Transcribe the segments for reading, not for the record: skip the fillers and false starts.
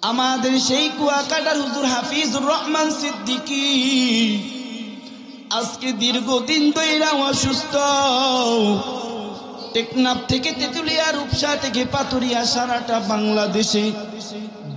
আমাদের সেই কুয়াকাটার হুজুর হাফিজুর রহমান সিদ্দিকী আজকে দীর্ঘদিন ধরে অসুস্থ। টেকনাফ থেকে তেতুলিয়া, রূপসা থেকে পাতুরিয়া, সারাটা বাংলাদেশে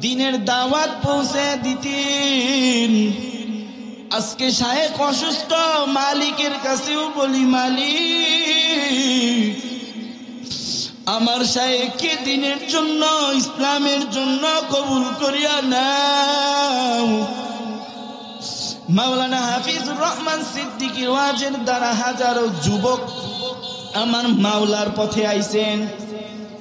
দিনের দাওয়াত পৌঁছে দিতেন। আজকে শায়েখ অসুস্থ, মালিকের কাছেও বলি, মালিক আমার শায়েখকে দিনের জন্য, ইসলামের জন্য কবুল করিয়া নাও। মাওলানা হাফিজুর রহমান সিদ্দিকীর ওয়াজের দ্বারা হাজারো যুবক আমার মাওলার পথে আইছেন।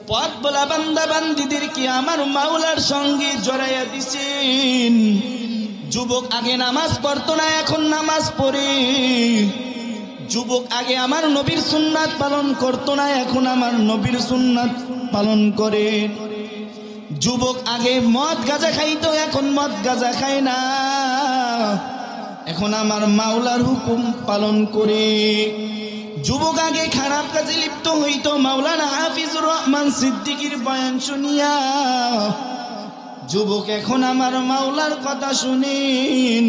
পথ বলা বান্দা বান্দিদেরকে আমার মাওলার সঙ্গে জড়াইয়া দিছেন। যুবক আগে নামাজ পড়তো না, এখন নামাজ পড়ে। যুবক আগে আমার নবীর সুন্নাত পালন করতো না, এখন আমার নবীর সুন্নাত পালন করে। যুবক আগে মদ গাঁজা খাইতো, এখন মদ গাঁজা খায় না, এখন আমার মাওলার হুকুম পালন করে। যুবক আগে খারাপ কাজে লিপ্ত হইতো, মাওলানা হাফিজুর রহমান সিদ্দিকীর বয়ান শুনিয়া। যুবক এখন আমার মাওলার কথা শুনেন।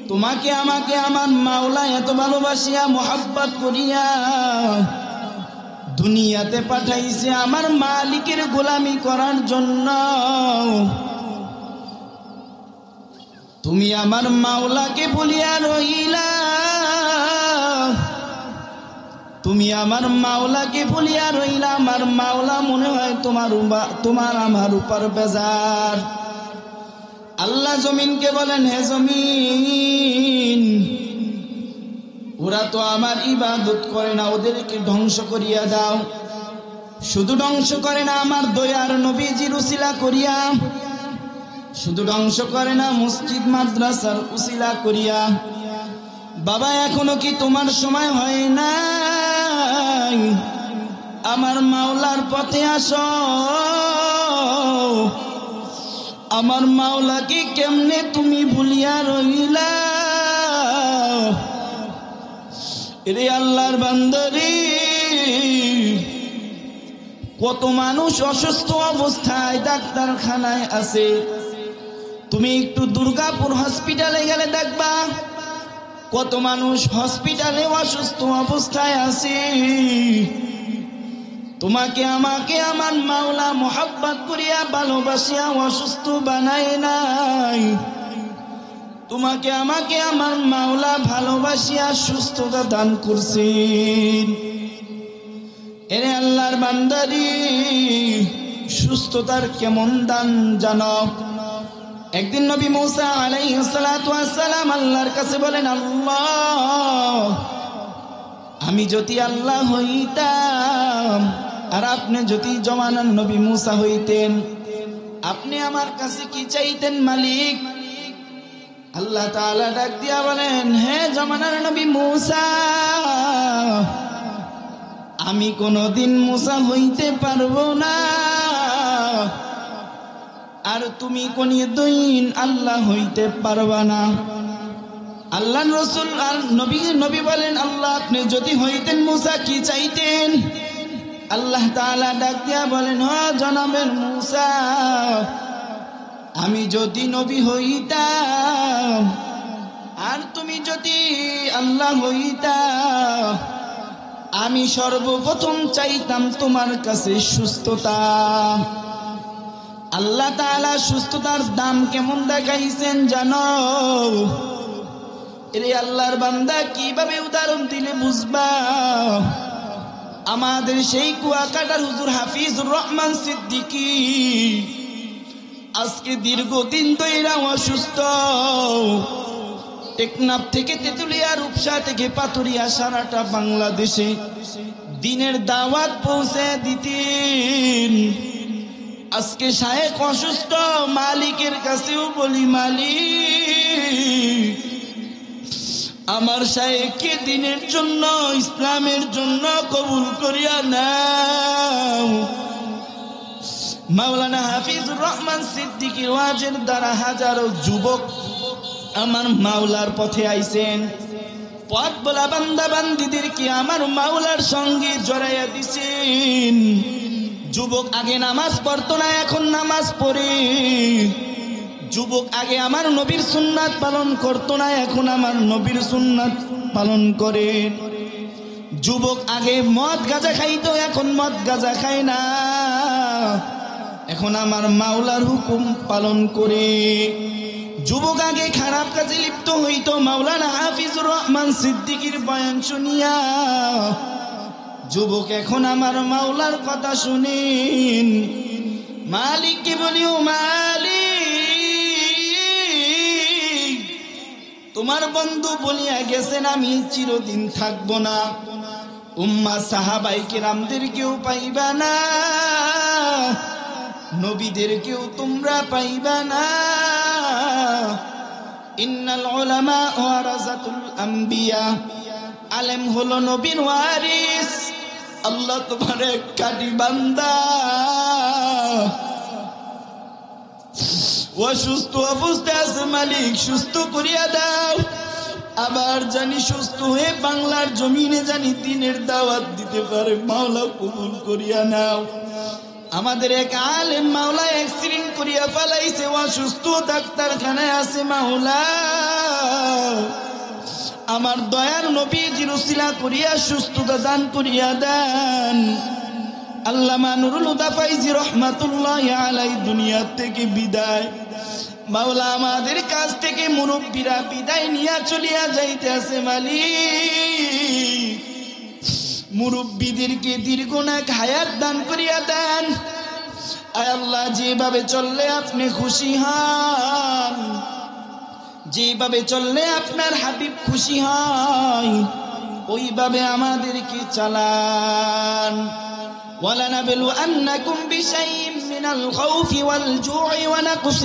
তোমাকে আমাকে আমার মাওলা এত ভালোবাসিয়া মোহাব্বত করিয়া দুনিয়াতে পাঠাইছে আমার মালিকের গোলামি করার জন্য। তুমি আমার মাওলাকে বলিয়া রইলা, তুমি আমার মাওলাকে বলিয়া রইলা। আমার মাওলা মনে হয় তোমার আমার উপর বেজার। আল্লাহ জমিনকে বলেন, হে জমিন, ওরা তো আমার ইবাদত করে না, ওদেরকে ধ্বংস করিয়া দাও। শুধু ধ্বংস করে না আমার দয়ার নবীজির উসিলা করিয়া, শুধু ধ্বংস করে না মসজিদ মাদ্রাসার উসিলা করিয়া। বাবা এখনো কি তোমার সময় হয় নাই? আমার মাওলার পথে আসো। আমার মাওলাকে কেমনে তুমি ভুলিয়া রইলা? রে আল্লাহর বান্দারে, কত মানুষ অসুস্থ অবস্থায় ডাক্তারখানায় আছে। তুমি একটু দুর্গাপুর হসপিটালে গেলে দেখবা কত মানুষ হসপিটালে অসুস্থ অবস্থায় আছে। তোমাকে আমাকে আমার মাওলা মোহাব্বত করিয়া ভালোবাসিয়া অসুস্থ বানায় নাই। তোমাকে আমাকে আমার মাওলা ভালোবাসিয়া সুস্থতা দান করছেন। এরে আল্লাহর বান্দারি, সুস্থতার কেমন দান জানো? একদিন নবী মূসা আলাইহিস সালাতু ওয়াস সালাম আল্লাহর কাছে বলেন, আল্লাহ আমি যদি আল্লাহ হইতাম আর আপনি যদি জমানার নবী মূসা হইতেন, আপনি আমার কাছে কি চাইতেন মালিক? আল্লাহ তাআলা ডাক দিয়া বলেন, হে জমানার নবী মূসা, আমি কোনদিন মূসা হইতে পারবো না, আর তুমি কোনদিন আল্লাহ হইতে পারবা না। আল্লাহ রাসূল আর নবী বলেন, আল্লাহ আপনি যদি হইতেন মূসা কি চাইতেন? আল্লাহ তাআলা ডাক দিয়া বলেন, হ জনাবের মূসা, আমি যদি নবী হইতাম আর তুমি যদি আল্লাহ হইতা, আমি সর্বপ্রথম চাইতাম তোমার কাছে সুস্থতা। আল্লাহ তাআলা সুস্থতার দাম কেমন দেখাইছেন জানো? এরে আল্লাহর বান্দা, কিভাবে উদাহরণ দিলে বুঝবা? আমাদের সেই কুয়াকাটার হুজুর হাফিজুর রহমান সিদ্দিকী আজকে দীর্ঘদিন ধরে অসুস্থ। টেকনাফ থেকে তেতুলিয়া, রূপসা থেকে পাতুরিয়া, সারাটা বাংলাদেশে দিনের দাওয়াত পৌঁছে দিতেন। আজকে শায়েখ অসুস্থ, মালিকের কাছেও বলি, মালিক আমার শায়েখকে দিনের জন্য, ইসলামের জন্য কবুল করিয়া নাও। মাওলানা হাফিজুর রহমান সিদ্দিকীর ওয়াজের দ্বারা হাজারো যুবক আমার মাওলার পথে আইছেন। পথ বলা বান্দা বান্দিদেরকে আমার মাওলার সঙ্গে জড়াইয়া দিছেন। যুবক আগে নামাজ পড়তো না, এখন নামাজ পড়ে। যুবক আগে আমার নবীর সুন্নাত পালন করতো না, এখন আমার নবীর সুন্নাত পালন করে। যুবক আগে মদ গাঁজা খাইতো, এখন মদ গাঁজা খায় না, এখন আমার মাওলার হুকুম পালন করে। যুবক আগে খারাপ কাজে লিপ্ত হইতো, মাওলানা হাফিজুর রহমান সিদ্দিকীর বয়ান শুনিয়া। যুবক এখন আমার মাওলার কথা শুনেন। মালিককে বলি, ও মালিক, তোমার বন্ধু বলিয়া গেছেন আমি চিরদিন থাকবো না, উম্মাহ সাহাবাই কেরামদের কেউ পাইবা না, নবীদের কেউ তোমরা পাইবা না। ইন্নাল উলামা ওয়ারাসাতুল আম্বিয়া, আলেম হলো নবীর ওয়ারিস। আল্লাহ তোমার এক কাটি বান্দা অসুস্থ অবস্থায় আছে, মালিক সুস্থ করিয়া দাও। আবার জানি সুস্থ হয়ে বাংলার জমিনে জানি দিনের দাওয়াত দিতে পারে, মাওলা কবুল করিয়া নাও। আমাদের এক আলেম মাওলা অ্যাক্সিডেন্ট করিয়া ফেলাইছে, অসুস্থ ডাক্তারখানায় আছে, মাওলা আমার দয়ার নবীজির উসিলা করিয়া সুস্থতা দান করিয়া দেন। আল্লামা নুরুল হুদা ফাইজি রহমাতুল্লাহি আলাইহি দুনিয়া থেকে বিদায়। মাওলা আমাদের কাছ থেকে মুরব্বীরা বিদায় নিয়ে চলিয়া যাইতেছে, মালিক মুরব্বীদেরকে দীর্ঘনাক হায়াত দান করিয়া দেন। আয় আল্লাহ, যেভাবে চললে আপনি খুশি হন, যেভাবে চললে আপনার হাবিব খুশি হয়, ওইভাবে আমাদেরকে চালান। وَلَنَبْلُوَنَّكُمْ بِشَيْءٍ مِّنَ الْخَوْفِ وَالْجُوعِ ونقص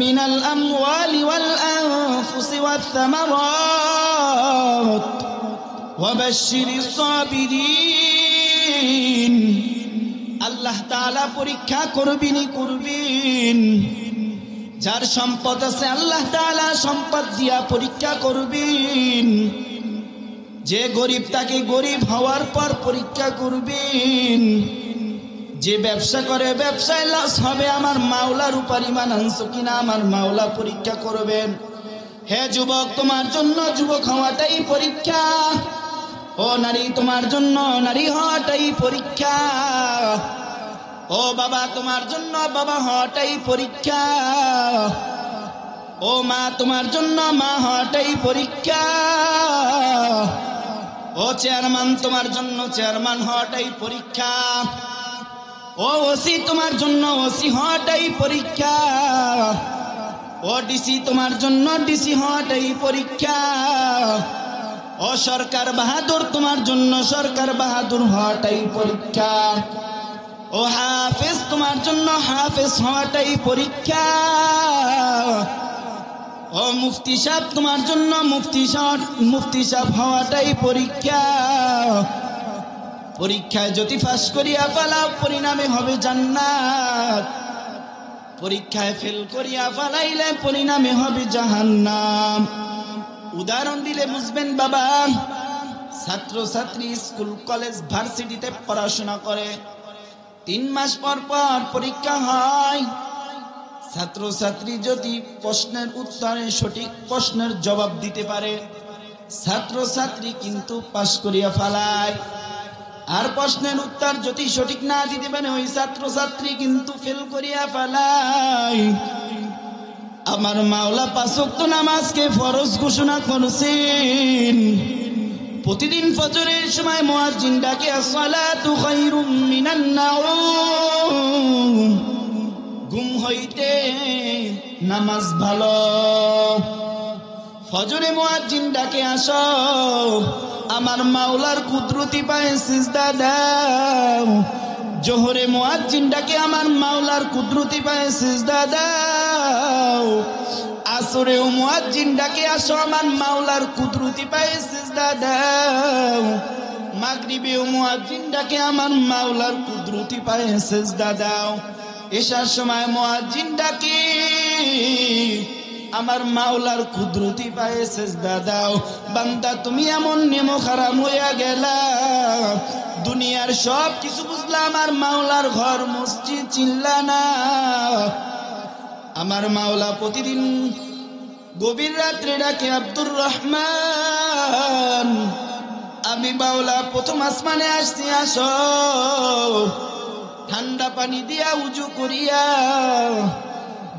من الأموال والأنفس والثمرات وبشر الصابرين। আল্লাহ তাআলা পরীক্ষা করবেন। যার সম্পদ আছে আল্লাহ তাআলা সম্পদ দিয়া পরীক্ষা করবেন। যে গরিব তাকে গরিব হওয়ার পর পরীক্ষা করবেন। যে ব্যবসা করে ব্যবসায় লস হবে, আমার মাওলার উপর ঈমান আনছো কিনা আমার মাওলা পরীক্ষা করবেন। হে যুবক, তোমার জন্য যুবক হওয়াটাই পরীক্ষা। ও নারী, তোমার জন্য নারী হওয়াটাই পরীক্ষা। ও বাবা, তোমার জন্য বাবা হওয়াটাই পরীক্ষা। ও মা, তোমার জন্য মা হওয়াটাই পরীক্ষা। ও চেয়ারম্যান, তোমার জন্য চেয়ারম্যান হওয়াটাই পরীক্ষা। ও ওসি, তোমার জন্য ওসি হওয়াটাই পরীক্ষা। ও ডিসি, তোমার জন্য ডিসি হওয়াটাই পরীক্ষা। ও সরকার বাহাদুর, তোমার জন্য সরকার বাহাদুর হওয়াটাই পরীক্ষা। ও হাফেজ, তোমার জন্য হাফেজ হওয়াটাই পরীক্ষা। ও মুফতি সাহেব, তোমার জন্য মুফতি সাহেব হওয়াটাই পরীক্ষা। পরীক্ষায় যদি পাস করিয়া ফেলাও, পরিণামে হবে জান্নাত। পরীক্ষায় ফেল করিয়া ফেলাইলে পরিণামে হবে জাহান্নাম। উদাহরণ দিলে বুঝবেন বাবা। ছাত্র ছাত্রী স্কুল কলেজ ভার্সিটিতে পড়াশোনা করে, 3 মাস পর পর পরীক্ষা হয়। ছাত্র ছাত্রী যদি প্রশ্নের উত্তরে সঠিক প্রশ্নের জবাব দিতে পারে, ছাত্র ছাত্রী কিন্তু পাস করিয়া ফেলায়। আর প্রশ্নের উত্তর যদি সঠিক না দিতে পারে, ওই ছাত্র ছাত্রী কিন্তু ফেল করিয়া ফেলায়। আমার মাওলা 5 ওয়াক্ত নামাজকে ফরজ ঘোষণা করেছেন। প্রতিদিন ফজরের সময় মুয়াজ্জিন ডাকে, আসসালাতু খায়রুম মিনান নাওম, ঘুম হইতে নামাজ ভালো। ফজরে মুয়াজ্জিন ডাকে, আসো আমার মাওলার কুদরতি পায়ে সিজদা দাও। জোহরে মুয়াজ্জিন ডাকে, আমার মাওলার কুদরতি পায়ে সিজদা দাও। আসরে মুয়াজ্জিন ডাকে, আসো আমার মাওলার কুদরতি পায়ে সিজদা দাও। মাগরিবে মুয়াজ্জিন ডাকে, আমার মাওলার কুদরতি পায়ে সিজদা দাও। এশার সময় মুয়াজ্জিন ডাকে, আমার মাওলার কুদরতি পায়ে সেজদা দাও। বান্দা তুমি এমন নেমো খারাপ হইয়া গেলা, দুনিয়ার সব কিছু বুঝলাম, আর মাওলার ঘর মসজিদ চিনলা না। আমার মাওলা প্রতিদিন গভীর রাত্রে ডাকে, আব্দুর রহমান আমি মাওলা প্রথম আসমানে আসছি, আসো। ঠান্ডা পানি দিয়া উজু করিয়া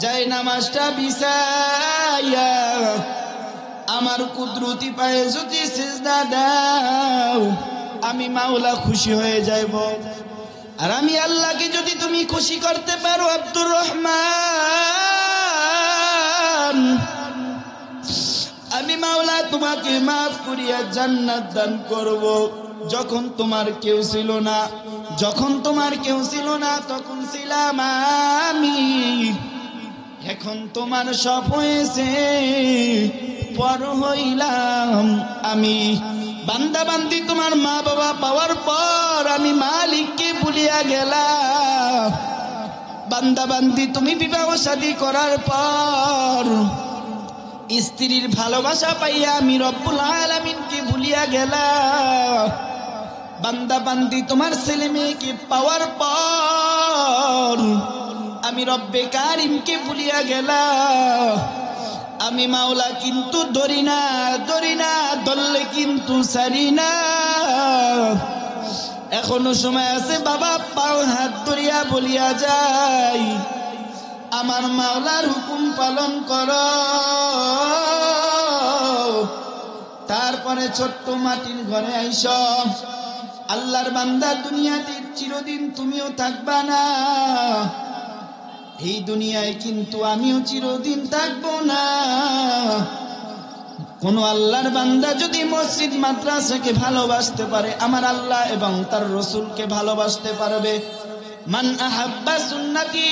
যায় নামাজটা বিছাইয়া আমার কুদরতি পায়ে যদি সিজদা দাও, আমি মাওলা খুশি হয়ে যাইব। আর আমি আল্লাহকে যদি তুমি খুশি করতে পারো আব্দুর রহমান, আমি মাওলা তোমাকে মাফ করিয়া জান্নাত দান করব। যখন তোমার কেউ ছিল না, যখন তোমার কেউ ছিল না, তখন ছিলাম আমি। এখন তোমার সব হয়েছে, পর হইলাম আমি। বান্দা বান্দি তোমার মা বাবা পাওয়ার পর আমি মালিককে ভুলিয়া গেলাম। বান্দা বান্দি তুমি বিবাহ শাদী করার পর স্ত্রীর ভালোবাসা পাইয়া আমি রব্বুল আলামিনকে ভুলিয়া গেলাম। বান্দা বান্দি তোমার ছেলে মেয়েকে পাওয়ার পর আমি রব্বে কারিমকে ভুলিয়া গেলাম। আমি মাওলা কিন্তু ধরি না, ধরলে কিন্তু ছাড়ি না। এখনো সময় আছে বাবা, পাও হাত ধরিয়া বলিয়া যাই, আমার মাওলার হুকুম পালন করো। তারপরে ছোট্ট মাটির ঘরে আইস। আল্লাহর বান্দা, দুনিয়াতে চিরদিন তুমিও থাকবা না, এই দুনিয়ায় কিন্তু আমিও চিরদিন থাকবো না। কোন আল্লাহর বান্দা যদি মসজিদ মাদ্রাসাকে ভালোবাসতে পারে, আমার আল্লাহ এবং তার রসুলকে ভালোবাসতে পারবে। মান আহাব্বা সুন্নতি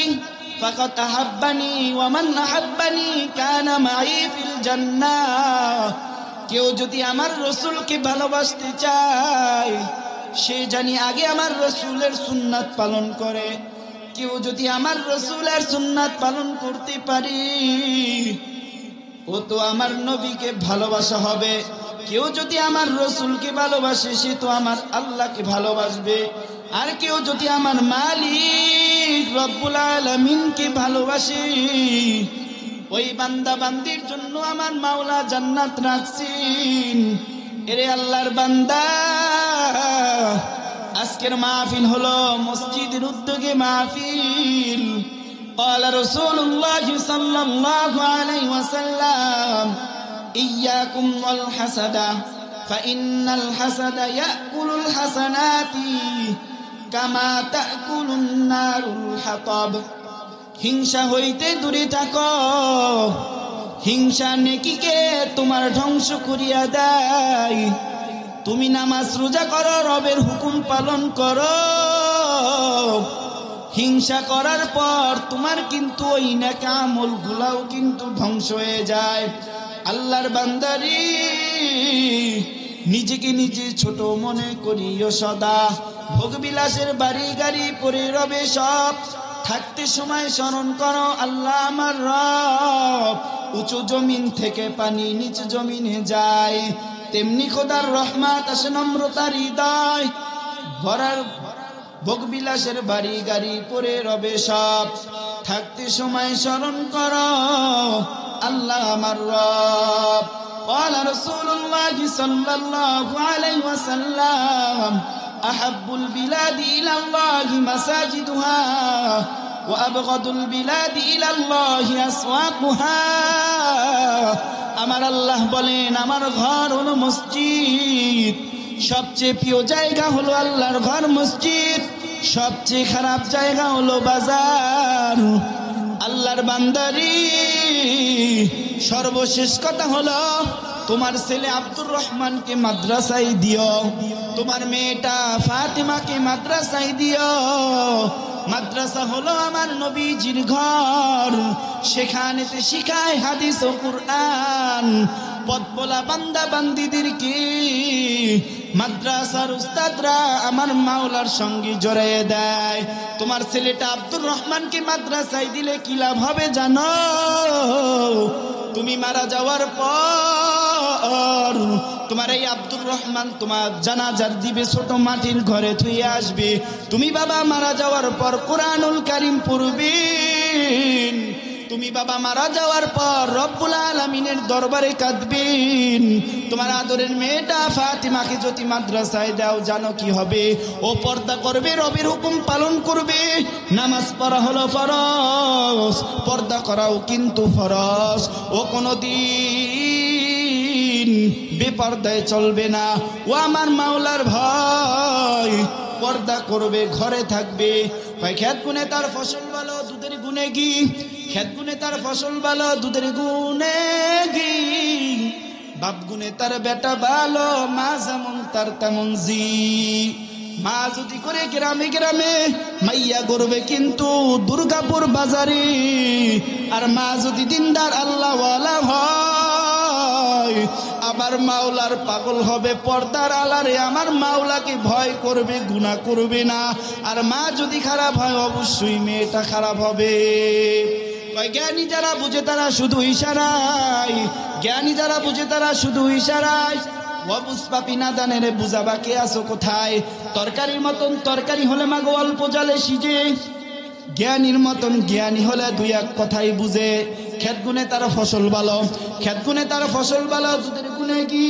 ফাকাত আহাব্বানি ওয়া মান আহাব্বানি কানা মাই ফিল জান্নাহ। কেউ যদি আমার রসুলকে ভালোবাসতে চায়, সে জানি আগে আমার রসুলের সুন্নাত পালন করে। কেউ যদি আমার রসুলের সুন্নাত পালন করতে পারি, ও তো আমার নবীকে ভালোবাসা হবে। কেউ যদি আমার রসুলকে ভালোবাসে, সে তো আমার আল্লাহকে ভালোবাসবে। আর কেউ যদি আমার মালিক রব্বুল আলামিনকে ভালোবাসে, ওই বান্দা বান্দির জন্য আমার মাওলা জান্নাত রাখছেন। এরে আল্লাহর বান্দা, আজকের মাহফিল হলো মসজিদের উদ্যোগে মাহফিল। قال رسول الله صلى الله عليه وسلم إياكم والحسد فإن الحسد يأكل الحسنات كما تأكل النار الحطب। হিংসা হইতে দূরে থাকো, হিংসা নেকিকে তোমার ধ্বংস করিয়া দেয়। তুমি নামাজ রোজা করো, রবের হুকুম পালন করো, হিংসা করার পর তোমার কিন্তু ওই নেক আমল গুলাও কিন্তু ধ্বংস হয়ে যায়। আল্লাহর বান্দারি, নিজেকে নিজে ছোট মনে করিও সদা। ভোগবিলাসের বাড়ি গাড়ি পরে রবে সব, থাকতে সময় স্মরণ করো আল্লাহ আমার রব। উঁচু জমিন থেকে পানি নিচু জমিনে যায়, তেমনি খোদার রহমত আসে নম্রতার হৃদয়। ভরার ভোগবিলাসের বাড়ি গাড়ি পরে রবে সব, থাকতে সময় স্মরণ করো আল্লাহ আমার রব। قال رسول الله صلى الله عليه وسلم أحب البلاد إلى الله مساجدها وأبغض البلاد إلى الله أسواقها। আমার আল্লাহ বলেন, আমার ঘর হলো মসজিদ, সবচেয়ে প্রিয় জায়গা হলো আল্লাহর ঘর মসজিদ, সবচেয়ে খারাপ জায়গা হলো বাজার। আল্লাহর বান্দারি, সর্বশেষ কথা হলো, তোমার ছেলে আব্দুর রহমানকে মাদ্রাসায় দিও, তোমার মেয়েটা ফাতিমাকে মাদ্রাসায় দিও। মাদ্রাসা হলো আমার নবীজির ঘর, সেখানেতে শিখায় হাদিস ও কুরআন। পথবলা বান্দা বান্দিদেরকে মাদ্রাসার উস্তাদরা আমার মাওলার সঙ্গে জড়িয়ে দেয়। তোমার ছেলেটা আব্দুর রহমানকে মাদ্রাসায় দিলে কি লাভ হবে জানো? তুমি মারা যাওয়ার পর তোমার এই আব্দুর রহমান তোমার জানাজার দিবে ছোট মাটির ঘরে থুয়ে আসবে। তুমি বাবা মারা যাওয়ার পর কোরআনুল কারীম পড়বেন। তুমি বাবা মারা যাওয়ার পর রব্বুল আলামিনের দরবারে কাঁদবেন। তোমার আদরের মেয়েটা ফাতিমাকে যদি মাদ্রাসায় দাও জানো কি হবে? ও পর্দা করবে, রবের হুকুম পালন করবে। নামাজ পড়া হলো ফরজ, পর্দা করাও কিন্তু ফরজ। ও কোনোদিন বেপর্দায় চলবে না। ও আমার মাওলার ভয়, পর্দা করবে, ঘরে থাকবে। খেত গুনে তার ফসল ভালো, দুধের গুনে ঘি। খেত গুনে তার ফসল ভালো, দুধের গুনে ঘি। বাপ গুনে তার বেটা ভালো, মা যেমন তার তেমন জি। মা যদি করে গ্রামে গ্রামে মাইয়া করবে কিন্তু দুর্গাপুর বাজারে। আর মা যদি দিনদার আল্লাহওয়ালা হয় আমার মাওলার পাগল হবে, পর্দার আলারে আমার মাওলাকে ভয় করবে, গুনাহ করবে না। আর মা যদি খারাপ হয় অবশ্যই মেয়েটা খারাপ হবে। জ্ঞানী যারা বুঝে তারা শুধু ইশারায়, জ্ঞানী যারা বুঝে তারা শুধু ইশারায়। অবুঝপাপি না দানের বুঝাবা কে আছো কোথায়? তরকারির মতন তরকারি হলে মাগো অল্প জালে সিজে, জ্ঞানীর মতন জ্ঞানী হলে দুই এক কথাই বুঝে। খেত গুনে তার ফসল ভালো, খেত গুনে তার ফসল ভালো, দুধের গুনে কি।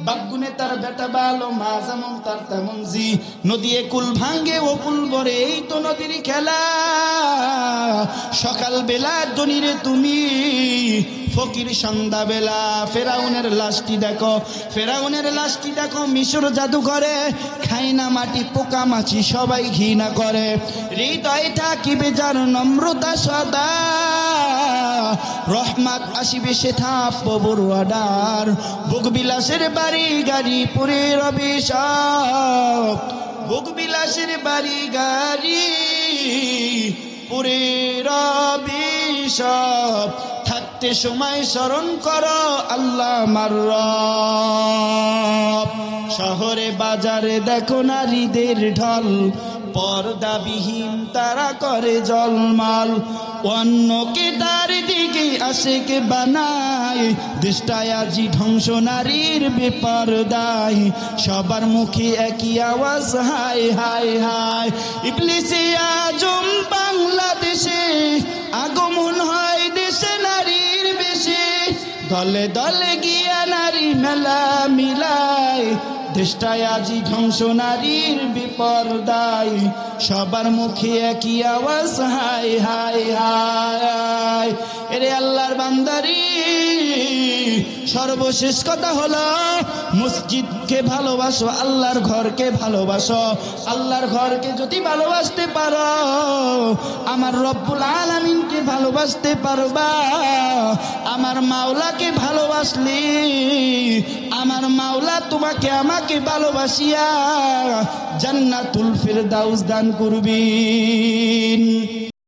বাপ গুনে তার বেটা ভালো, মা যেমন তার তেমন জি। নদী কুল ভাঙ্গে ও কুল ভরে, এই তো নদীর খেলা। সকাল বেলা ধনীরে তুমি, ফকির সন্ধ্যা বেলা। ফেরাউনের লাশটি দেখো, ফেরাউনের লাশটি দেখো মিশর জাদুঘরে। খাই না মাটি পোকা মাছি সবাই ঘৃণা করে। হৃদয় থাকিবে যার নম্রতা সদা, রহমত আসিবে সে থাপ বড়ুয়াডার। ভোগ বিলাসের বাড়ি গাড়ি পুরে রবি সব, ভোগ বিলাসের বাড়ি গাড়ি পুরে রবি সব। থাকতে সময় স্মরণ করো আল্লাহ আমার রব। শহরে বাজারে দেখো নারীদের ঢল, পর্দাবিহীন তারা করে জলমাল। অন্যকে তার দিকে আশেকে বানায়, দেশটায় আজি ধ্বংস নারীর বেপরদায়। সবার মুখে একই আওয়াজ হায় হায় হায়। ইবলিসে আজম বাংলাদেশে আগমন হয় দেশে নারীর বেশে। দলে দলে গিয়া নারী মেলা মিলায়, দেশটায় আজি ধ্বংস নারীর বিপর্দায়। সবার মুখে একই আওয়াজ হায় হায় হায়। এরে আল্লাহর বান্দারি, সর্বশেষ কথা হলো মসজিদকে ভালোবাসো, আল্লাহর ঘরকে ভালোবাসো। আল্লাহর ঘরকে যদি ভালোবাসতে পারো আমার রব্বুল আলামিনকে ভালোবাসতে পারবা। আমার মাওলাকে ভালোবাসলে আমার মাওলা তোমাকে আমাকে ভালোবাসিয়া জান্নাতুল ফিরদাউস দান করবেন।